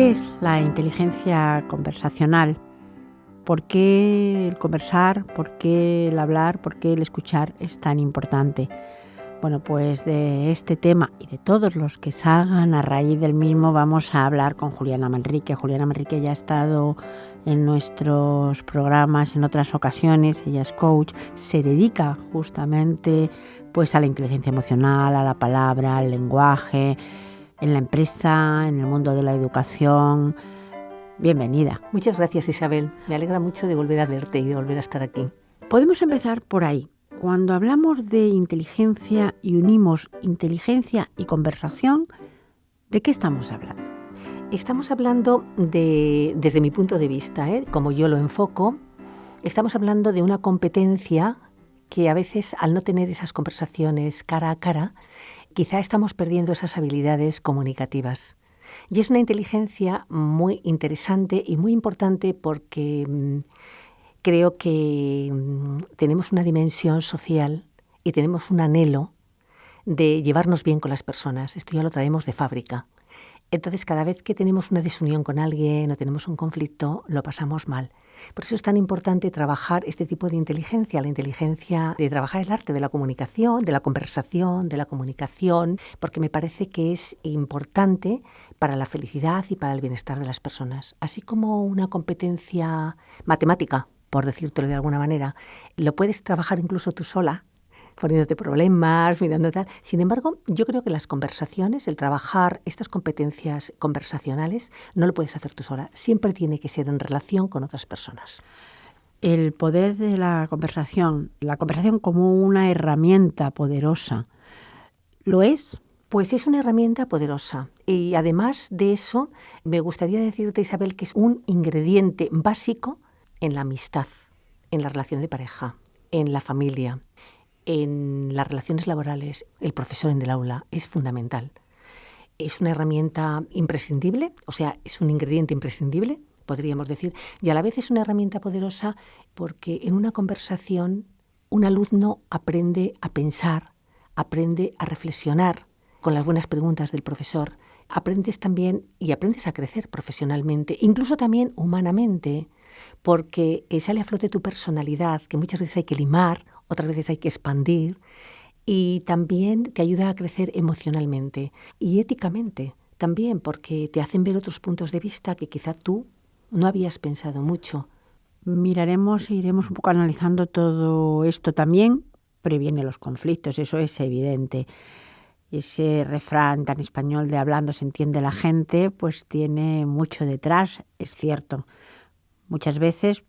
¿Qué es la inteligencia conversacional? ¿Por qué el conversar? ¿Por qué el hablar? ¿Por qué el escuchar es tan importante? Bueno, pues de este tema y de todos los que salgan a raíz del mismo vamos a hablar con Juliana Manrique. Juliana Manrique ya ha estado en nuestros programas en otras ocasiones. Ella es coach, se dedica justamente pues a la inteligencia emocional, a la palabra, al lenguaje, en la empresa, en el mundo de la educación. Bienvenida. Muchas gracias, Isabel. Me alegra mucho de volver a verte y de volver a estar aquí. Podemos empezar por ahí. Cuando hablamos de inteligencia y unimos inteligencia y conversación, ¿de qué estamos hablando? Estamos hablando desde mi punto de vista, como yo lo enfoco, estamos hablando de una competencia que a veces, al no tener esas conversaciones cara a cara, quizá estamos perdiendo esas habilidades comunicativas. Y es una inteligencia muy interesante y muy importante porque creo que tenemos una dimensión social y tenemos un anhelo de llevarnos bien con las personas. Esto ya lo traemos de fábrica. Entonces, cada vez que tenemos una desunión con alguien o tenemos un conflicto, lo pasamos mal. Por eso es tan importante trabajar este tipo de inteligencia, la inteligencia de trabajar el arte de la comunicación, de la conversación, de la comunicación, porque me parece que es importante para la felicidad y para el bienestar de las personas. Así como una competencia matemática, por decírtelo de alguna manera, lo puedes trabajar incluso tú sola, poniéndote problemas, mirando tal. Sin embargo, yo creo que las conversaciones, el trabajar estas competencias conversacionales, no lo puedes hacer tú sola. Siempre tiene que ser en relación con otras personas. El poder de la conversación como una herramienta poderosa, ¿lo es? Pues es una herramienta poderosa. Y además de eso, me gustaría decirte, Isabel, que es un ingrediente básico en la amistad, en la relación de pareja, en la familia, en las relaciones laborales. El profesor en el aula es fundamental. Es una herramienta imprescindible, o sea, es un ingrediente imprescindible, podríamos decir, y a la vez es una herramienta poderosa porque en una conversación un alumno aprende a pensar, aprende a reflexionar con las buenas preguntas del profesor. Aprendes también y aprendes a crecer profesionalmente, incluso también humanamente, porque sale a flote tu personalidad, que muchas veces hay que limar, otras veces hay que expandir, y también te ayuda a crecer emocionalmente y éticamente también, porque te hacen ver otros puntos de vista que quizá tú no habías pensado mucho. Iremos un poco analizando todo esto también. Previene los conflictos, eso es evidente. Ese refrán tan español de hablando se entiende la gente, pues tiene mucho detrás, es cierto. Muchas veces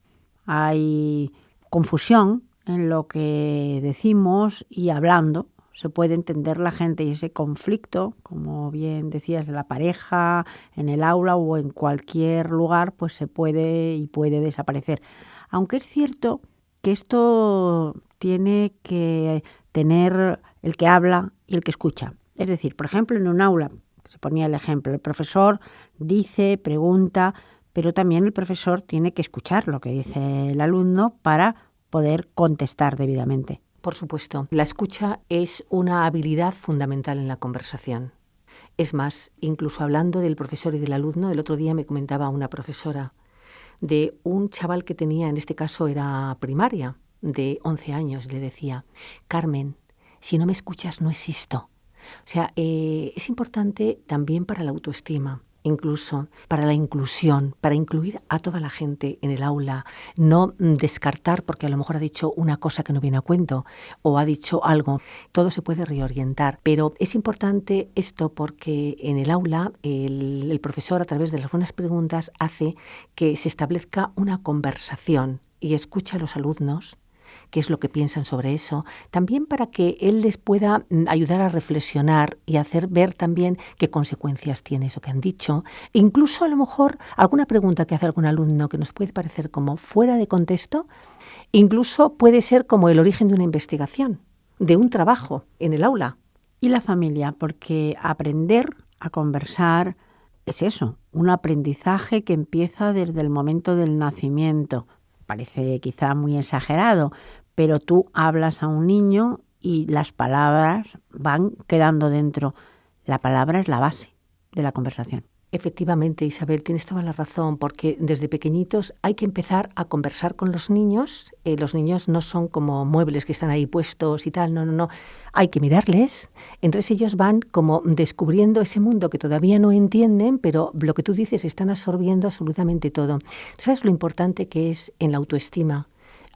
hay confusión en lo que decimos y hablando se puede entender la gente, y ese conflicto, como bien decías, de la pareja, en el aula o en cualquier lugar, pues se puede y puede desaparecer. Aunque es cierto que esto tiene que tener el que habla y el que escucha. Es decir, por ejemplo, en un aula, se ponía el ejemplo, el profesor dice, pregunta, pero también el profesor tiene que escuchar lo que dice el alumno para poder contestar debidamente. Por supuesto, la escucha es una habilidad fundamental en la conversación. Es más, incluso hablando del profesor y del alumno, el otro día me comentaba una profesora de un chaval que tenía, en este caso era primaria, de 11 años, le decía: Carmen, si no me escuchas no existo. O sea, es importante también para la autoestima, incluso para la inclusión, para incluir a toda la gente en el aula, no descartar porque a lo mejor ha dicho una cosa que no viene a cuento o ha dicho algo. Todo se puede reorientar, pero es importante esto porque en el aula el profesor, a través de las buenas preguntas, hace que se establezca una conversación y escucha a los alumnos qué es lo que piensan sobre eso, también para que él les pueda ayudar a reflexionar y hacer ver también qué consecuencias tiene eso que han dicho. E incluso a lo mejor alguna pregunta que hace algún alumno que nos puede parecer como fuera de contexto, incluso puede ser como el origen de una investigación, de un trabajo en el aula. Y la familia, porque aprender a conversar es eso, un aprendizaje que empieza desde el momento del nacimiento. Parece quizá muy exagerado, pero tú hablas a un niño y las palabras van quedando dentro. La palabra es la base de la conversación. Efectivamente, Isabel, tienes toda la razón, porque desde pequeñitos hay que empezar a conversar con los niños. Los niños no son como muebles que están ahí puestos y tal, no, no, no. Hay que mirarles. Entonces ellos van como descubriendo ese mundo que todavía no entienden, pero lo que tú dices, están absorbiendo absolutamente todo. ¿Sabes lo importante que es en la autoestima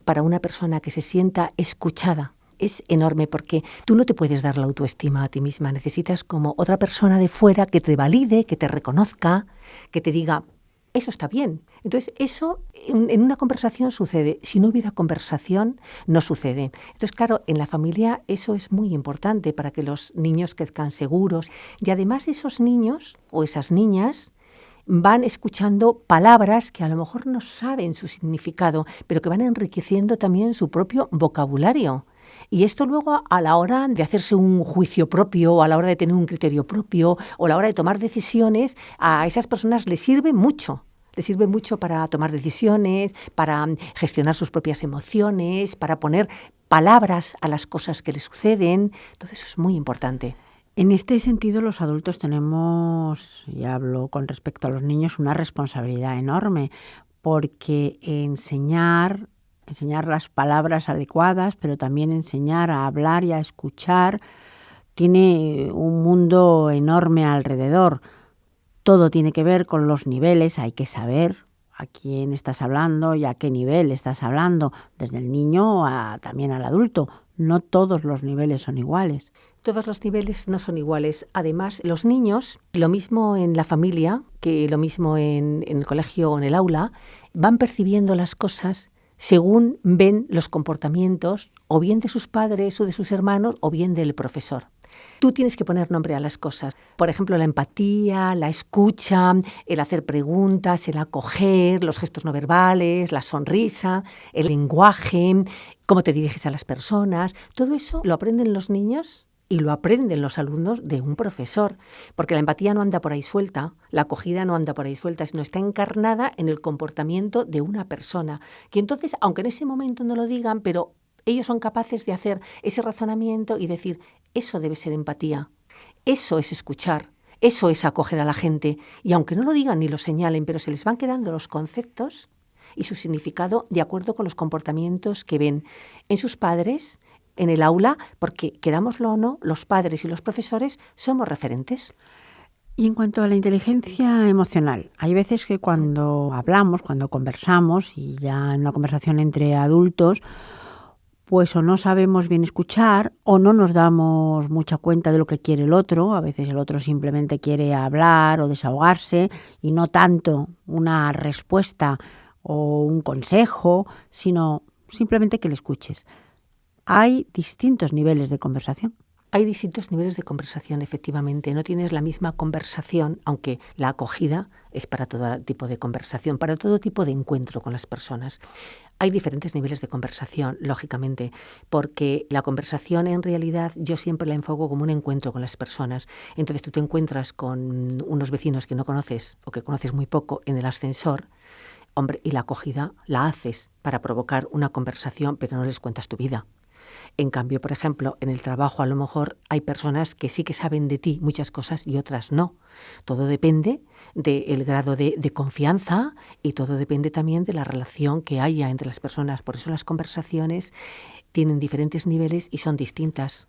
para una persona que se sienta escuchada? Es enorme porque tú no te puedes dar la autoestima a ti misma. Necesitas como otra persona de fuera que te valide, que te reconozca, que te diga, eso está bien. Entonces, eso en una conversación sucede. Si no hubiera conversación, no sucede. Entonces, claro, en la familia eso es muy importante para que los niños crezcan seguros. Y además esos niños o esas niñas van escuchando palabras que a lo mejor no saben su significado, pero que van enriqueciendo también su propio vocabulario. Y esto luego a la hora de hacerse un juicio propio, a la hora de tener un criterio propio o a la hora de tomar decisiones, a esas personas les sirve mucho. Les sirve mucho para tomar decisiones, para gestionar sus propias emociones, para poner palabras a las cosas que les suceden. Todo eso es muy importante. En este sentido, los adultos tenemos, y hablo con respecto a los niños, una responsabilidad enorme, porque enseñar las palabras adecuadas, pero también enseñar a hablar y a escuchar, tiene un mundo enorme alrededor. Todo tiene que ver con los niveles, hay que saber a quién estás hablando y a qué nivel estás hablando, desde el niño también al adulto. No todos los niveles son iguales. Todos los niveles no son iguales. Además, los niños, lo mismo en la familia que lo mismo en el colegio o en el aula, van percibiendo las cosas según ven los comportamientos o bien de sus padres o de sus hermanos o bien del profesor. Tú tienes que poner nombre a las cosas. Por ejemplo, la empatía, la escucha, el hacer preguntas, el acoger, los gestos no verbales, la sonrisa, el lenguaje, cómo te diriges a las personas. Todo eso lo aprenden los niños y lo aprenden los alumnos de un profesor, porque la empatía no anda por ahí suelta, la acogida no anda por ahí suelta, sino está encarnada en el comportamiento de una persona. Y entonces, aunque en ese momento no lo digan, pero ellos son capaces de hacer ese razonamiento y decir, eso debe ser empatía, eso es escuchar, eso es acoger a la gente. Y aunque no lo digan ni lo señalen, pero se les van quedando los conceptos y su significado de acuerdo con los comportamientos que ven en sus padres, en el aula, porque querámoslo o no, los padres y los profesores somos referentes. Y en cuanto a la inteligencia emocional, hay veces que cuando hablamos, cuando conversamos, y ya en una conversación entre adultos, pues o no sabemos bien escuchar o no nos damos mucha cuenta de lo que quiere el otro. A veces el otro simplemente quiere hablar o desahogarse y no tanto una respuesta o un consejo, sino simplemente que le escuches. Hay distintos niveles de conversación. Hay distintos niveles de conversación, efectivamente. No tienes la misma conversación, aunque la acogida es para todo tipo de conversación, para todo tipo de encuentro con las personas. Hay diferentes niveles de conversación, lógicamente, porque la conversación en realidad yo siempre la enfoco como un encuentro con las personas. Entonces tú te encuentras con unos vecinos que no conoces o que conoces muy poco en el ascensor, hombre, y la acogida la haces para provocar una conversación, pero no les cuentas tu vida. En cambio, por ejemplo, en el trabajo a lo mejor hay personas que sí que saben de ti muchas cosas y otras no. Todo depende del grado de confianza y todo depende también de la relación que haya entre las personas. Por eso las conversaciones tienen diferentes niveles y son distintas.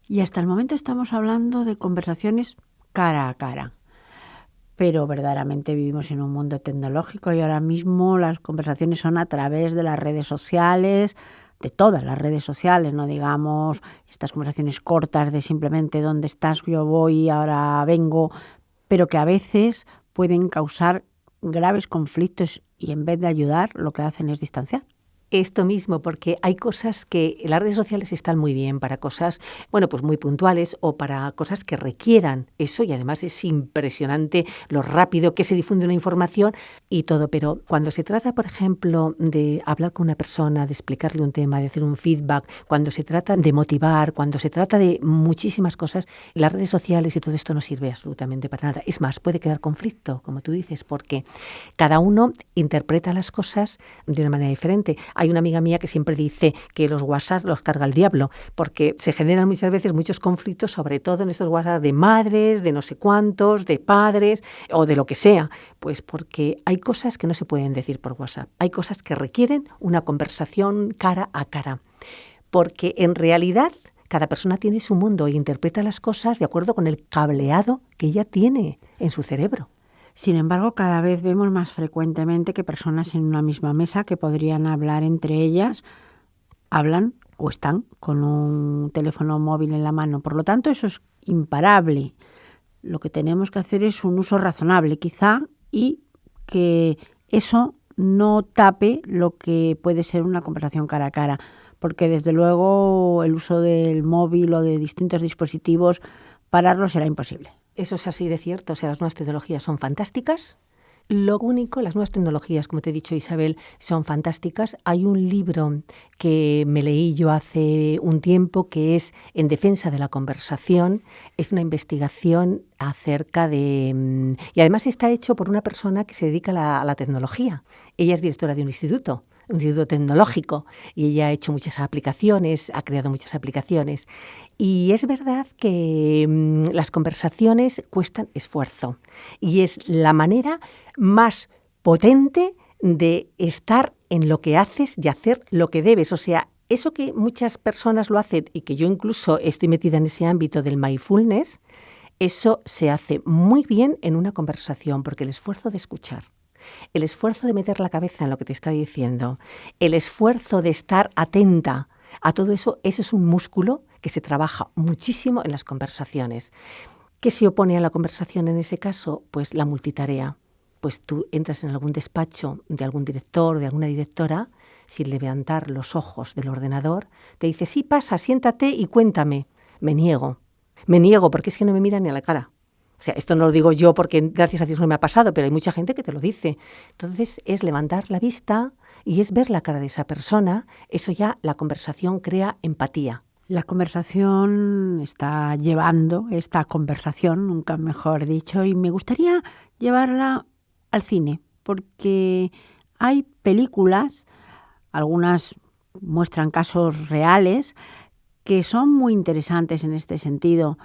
Y hasta el momento estamos hablando de conversaciones cara a cara. Pero verdaderamente vivimos en un mundo tecnológico y ahora mismo las conversaciones son a través de las redes sociales, de todas las redes sociales, no digamos estas conversaciones cortas de simplemente dónde estás, yo voy, ahora vengo, pero que a veces pueden causar graves conflictos y en vez de ayudar lo que hacen es distanciar. Esto mismo, porque hay cosas que las redes sociales están muy bien para cosas, bueno, pues muy puntuales o para cosas que requieran eso y además es impresionante lo rápido que se difunde una información y todo, pero cuando se trata, por ejemplo, de hablar con una persona, de explicarle un tema, de hacer un feedback, cuando se trata de motivar, cuando se trata de muchísimas cosas, las redes sociales y todo esto no sirve absolutamente para nada. Es más, puede crear conflicto, como tú dices, porque cada uno interpreta las cosas de una manera diferente. Hay una amiga mía que siempre dice que los WhatsApp los carga el diablo, porque se generan muchas veces muchos conflictos, sobre todo en estos WhatsApp de madres, de no sé cuántos, de padres o de lo que sea. Pues porque hay cosas que no se pueden decir por WhatsApp. Hay cosas que requieren una conversación cara a cara. Porque en realidad cada persona tiene su mundo e interpreta las cosas de acuerdo con el cableado que ella tiene en su cerebro. Sin embargo, cada vez vemos más frecuentemente que personas en una misma mesa que podrían hablar entre ellas, hablan o están con un teléfono móvil en la mano. Por lo tanto, eso es imparable. Lo que tenemos que hacer es un uso razonable, quizá, y que eso no tape lo que puede ser una conversación cara a cara, porque desde luego el uso del móvil o de distintos dispositivos, pararlo será imposible. Eso es así de cierto, o sea, las nuevas tecnologías son fantásticas. Lo único, las nuevas tecnologías, como te he dicho, Isabel, son fantásticas. Hay un libro que me leí yo hace un tiempo que es En defensa de la conversación. Es una investigación acerca de... Y además está hecho por una persona que se dedica a la tecnología. Ella es directora de un instituto tecnológico, y ella ha hecho muchas aplicaciones, ha creado muchas aplicaciones. Y es verdad que las conversaciones cuestan esfuerzo y es la manera más potente de estar en lo que haces y hacer lo que debes. O sea, eso que muchas personas lo hacen y que yo incluso estoy metida en ese ámbito del mindfulness, eso se hace muy bien en una conversación, porque el esfuerzo de escuchar, el esfuerzo de meter la cabeza en lo que te está diciendo, el esfuerzo de estar atenta a todo eso, eso es un músculo que se trabaja muchísimo en las conversaciones. ¿Qué se opone a la conversación en ese caso? Pues la multitarea. Pues tú entras en algún despacho de algún director, de alguna directora, sin levantar los ojos del ordenador, te dice, sí, pasa, siéntate y cuéntame. Me niego porque es que no me miran ni a la cara. O sea, esto no lo digo yo porque gracias a Dios no me ha pasado, pero hay mucha gente que te lo dice. Entonces es levantar la vista y es ver la cara de esa persona. Eso ya la conversación crea empatía. La conversación está llevando esta conversación, nunca mejor dicho, y me gustaría llevarla al cine, porque hay películas, algunas muestran casos reales, que son muy interesantes en este sentido.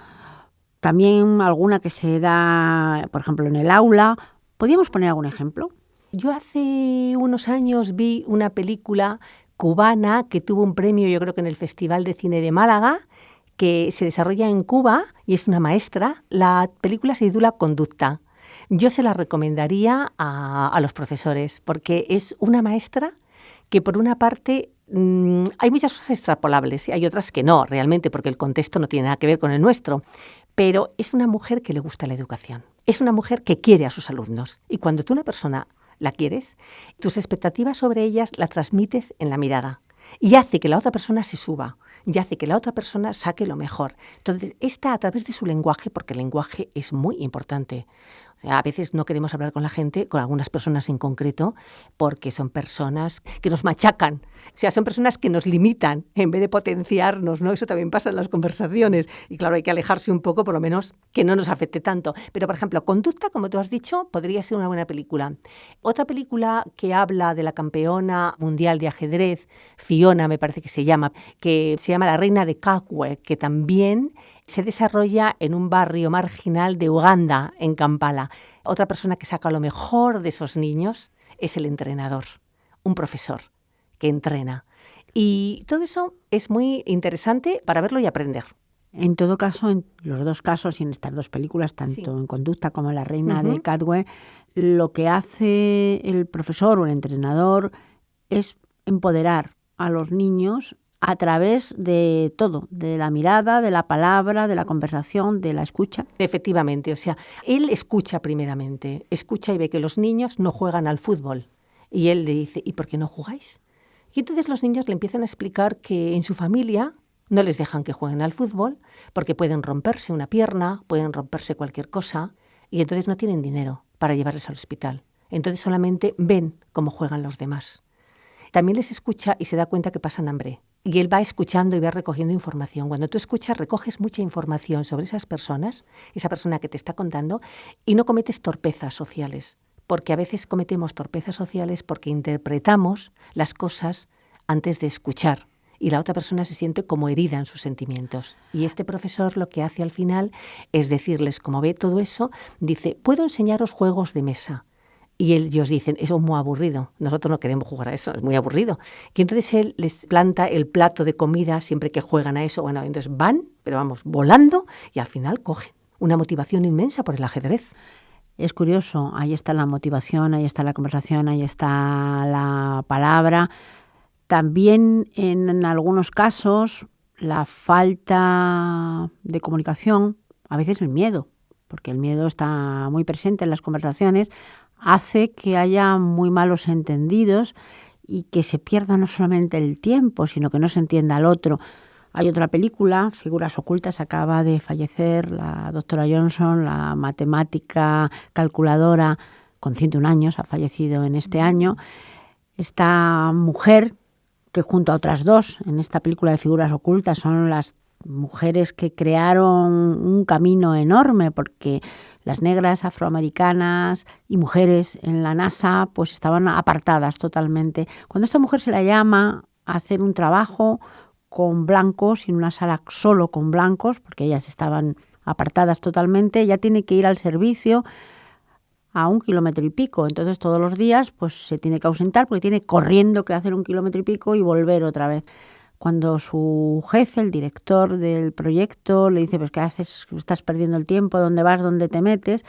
También alguna que se da, por ejemplo, en el aula. ¿Podríamos poner algún ejemplo? Yo hace unos años vi una película cubana que tuvo un premio, yo creo que en el Festival de Cine de Málaga, que se desarrolla en Cuba y es una maestra. La película se titula Conducta. Yo se la recomendaría a los profesores porque es una maestra que, por una parte, hay muchas cosas extrapolables y hay otras que no, realmente, porque el contexto no tiene nada que ver con el nuestro. Pero es una mujer que le gusta la educación. Es una mujer que quiere a sus alumnos. Y cuando tú una persona la quieres, tus expectativas sobre ellas las transmites en la mirada. Y hace que la otra persona se suba. Y hace que la otra persona saque lo mejor. Entonces, está a través de su lenguaje, porque el lenguaje es muy importante. O sea, a veces no queremos hablar con la gente, con algunas personas en concreto, porque son personas que nos machacan. O sea, son personas que nos limitan en vez de potenciarnos, ¿no? Eso también pasa en las conversaciones. Y claro, hay que alejarse un poco, por lo menos que no nos afecte tanto. Pero, por ejemplo, Conducta, como tú has dicho, podría ser una buena película. Otra película que habla de la campeona mundial de ajedrez, Fiona, me parece que se llama La Reina de Cadwe, que también se desarrolla en un barrio marginal de Uganda, en Kampala. Otra persona que saca lo mejor de esos niños es el entrenador, un profesor que entrena. Y todo eso es muy interesante para verlo y aprender. En todo caso, en los dos casos y en estas dos películas, tanto en Conducta como en La Reina de Cadwe, lo que hace el profesor o el entrenador es empoderar a los niños a través de todo, de la mirada, de la palabra, de la conversación, de la escucha. Efectivamente, o sea, él escucha primeramente, escucha y ve que los niños no juegan al fútbol. Y él le dice, ¿y por qué no jugáis? Y entonces los niños le empiezan a explicar que en su familia no les dejan que jueguen al fútbol porque pueden romperse una pierna, pueden romperse cualquier cosa y entonces no tienen dinero para llevarles al hospital. Entonces solamente ven cómo juegan los demás. También les escucha y se da cuenta que pasan hambre. Y él va escuchando y va recogiendo información. Cuando tú escuchas, recoges mucha información sobre esas personas, esa persona que te está contando, y no cometes torpezas sociales. Porque a veces cometemos torpezas sociales porque interpretamos las cosas antes de escuchar. Y la otra persona se siente como herida en sus sentimientos. Y este profesor lo que hace al final es decirles, como ve todo eso, dice, puedo enseñaros juegos de mesa. Y ellos dicen, eso es muy aburrido, nosotros no queremos jugar a eso, es muy aburrido. Y entonces él les planta el plato de comida siempre que juegan a eso. Bueno, entonces van, pero vamos, volando, y al final cogen una motivación inmensa por el ajedrez. Es curioso, ahí está la motivación, ahí está la conversación, ahí está la palabra. También en algunos casos la falta de comunicación, a veces el miedo, porque el miedo está muy presente en las conversaciones, hace que haya muy malos entendidos y que se pierda no solamente el tiempo, sino que no se entienda al otro. Hay otra película, Figuras ocultas, acaba de fallecer la doctora Johnson, la matemática calculadora con 101 años, ha fallecido en este año. Esta mujer, que junto a otras dos en esta película de Figuras ocultas son las mujeres que crearon un camino enorme, porque las negras, afroamericanas y mujeres en la NASA pues estaban apartadas totalmente. Cuando esta mujer se la llama a hacer un trabajo con blancos, en una sala solo con blancos, porque ellas estaban apartadas totalmente, ella tiene que ir al servicio a 1,5 kilómetros. Entonces todos los días pues se tiene que ausentar porque tiene corriendo que hacer 1,5 kilómetros y volver otra vez. Cuando su jefe, el director del proyecto, le dice, pues ¿qué haces? Estás perdiendo el tiempo, ¿dónde vas? ¿Dónde te metes?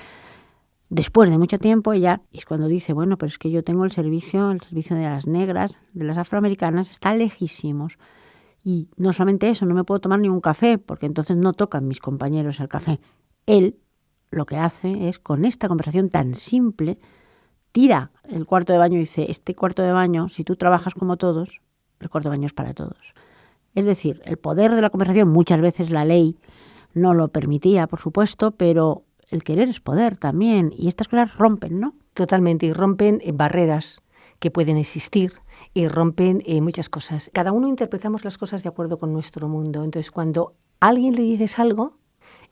Después de mucho tiempo ella, es cuando dice, bueno, pero es que yo tengo el servicio de las negras, de las afroamericanas, está lejísimos. Y no solamente eso, no me puedo tomar ni un café, porque entonces no tocan mis compañeros el café. Él lo que hace es, con esta conversación tan simple, tira el cuarto de baño y dice, este cuarto de baño, si tú trabajas como todos, el cuarto de baño es para todos. Es decir, el poder de la conversación, muchas veces la ley no lo permitía, por supuesto, pero el querer es poder también, y estas cosas rompen, ¿no? Totalmente, y rompen barreras que pueden existir y rompen muchas cosas. Cada uno interpretamos las cosas de acuerdo con nuestro mundo. Entonces, cuando a alguien le dices algo,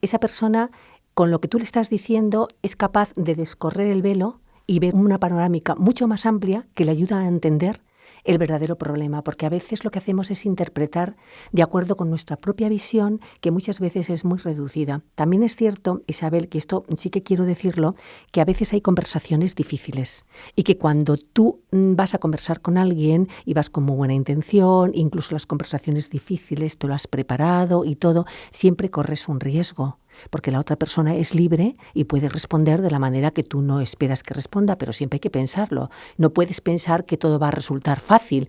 esa persona, con lo que tú le estás diciendo, es capaz de descorrer el velo y ver una panorámica mucho más amplia que le ayuda a entender el verdadero problema, porque a veces lo que hacemos es interpretar de acuerdo con nuestra propia visión, que muchas veces es muy reducida. También es cierto, Isabel, que esto sí que quiero decirlo, que a veces hay conversaciones difíciles y que cuando tú vas a conversar con alguien y vas con muy buena intención, incluso las conversaciones difíciles, te lo has preparado y todo, siempre corres un riesgo. Porque la otra persona es libre y puede responder de la manera que tú no esperas que responda, pero siempre hay que pensarlo. No puedes pensar que todo va a resultar fácil,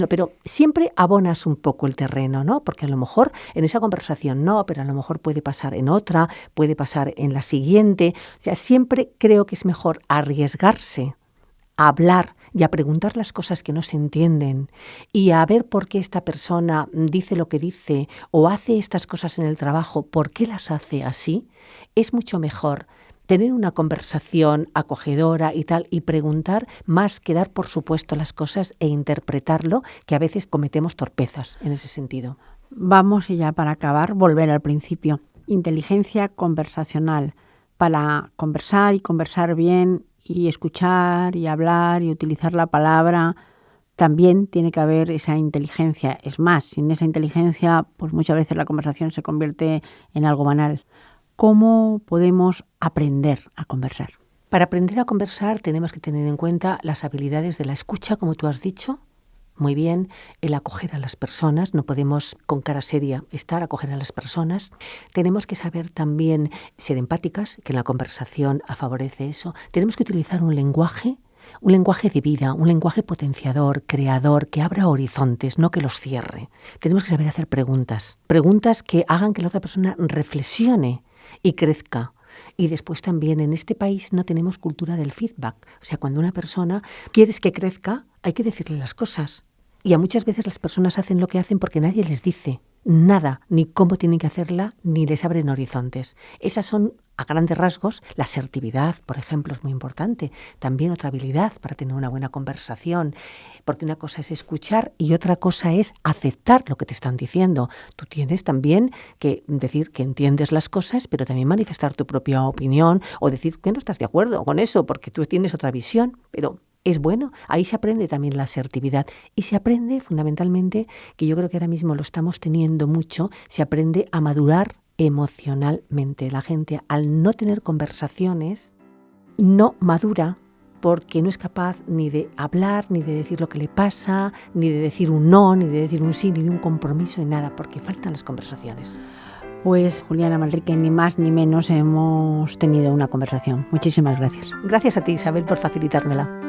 pero siempre abonas un poco el terreno, ¿no? Porque a lo mejor en esa conversación no, pero a lo mejor puede pasar en otra, puede pasar en la siguiente. O sea, siempre creo que es mejor arriesgarse a hablar y a preguntar las cosas que no se entienden y a ver por qué esta persona dice lo que dice o hace estas cosas en el trabajo, por qué las hace así. Es mucho mejor tener una conversación acogedora y tal y preguntar más que dar por supuesto las cosas e interpretarlo, que a veces cometemos torpezas en ese sentido. Vamos, y ya para acabar, volver al principio. Inteligencia conversacional, para conversar y conversar bien y escuchar y hablar y utilizar la palabra, también tiene que haber esa inteligencia. Es más, sin esa inteligencia, pues muchas veces la conversación se convierte en algo banal. ¿Cómo podemos aprender a conversar? Para aprender a conversar tenemos que tener en cuenta las habilidades de la escucha, como tú has dicho. Muy bien, el acoger a las personas, no podemos con cara seria acoger a las personas. Tenemos que saber también ser empáticas, que en la conversación favorece eso. Tenemos que utilizar un lenguaje de vida, un lenguaje potenciador, creador, que abra horizontes, no que los cierre. Tenemos que saber hacer preguntas que hagan que la otra persona reflexione y crezca. Y después también en este país no tenemos cultura del feedback. O sea, cuando una persona quieres que crezca, hay que decirle las cosas. Y a muchas veces las personas hacen lo que hacen porque nadie les dice nada, ni cómo tienen que hacerla, ni les abren horizontes. Esas son, a grandes rasgos, la asertividad, por ejemplo, es muy importante. También otra habilidad para tener una buena conversación, porque una cosa es escuchar y otra cosa es aceptar lo que te están diciendo. Tú tienes también que decir que entiendes las cosas, pero también manifestar tu propia opinión o decir que no estás de acuerdo con eso porque tú tienes otra visión, pero es bueno. Ahí se aprende también la asertividad y se aprende fundamentalmente, que yo creo que ahora mismo lo estamos teniendo mucho, se aprende a madurar emocionalmente. La gente, al no tener conversaciones, no madura porque no es capaz ni de hablar, ni de decir lo que le pasa, ni de decir un no, ni de decir un sí, ni de un compromiso, ni nada, porque faltan las conversaciones. Pues Juliana Manrique, ni más ni menos hemos tenido una conversación. Muchísimas gracias. Gracias a ti, Isabel, por facilitármela.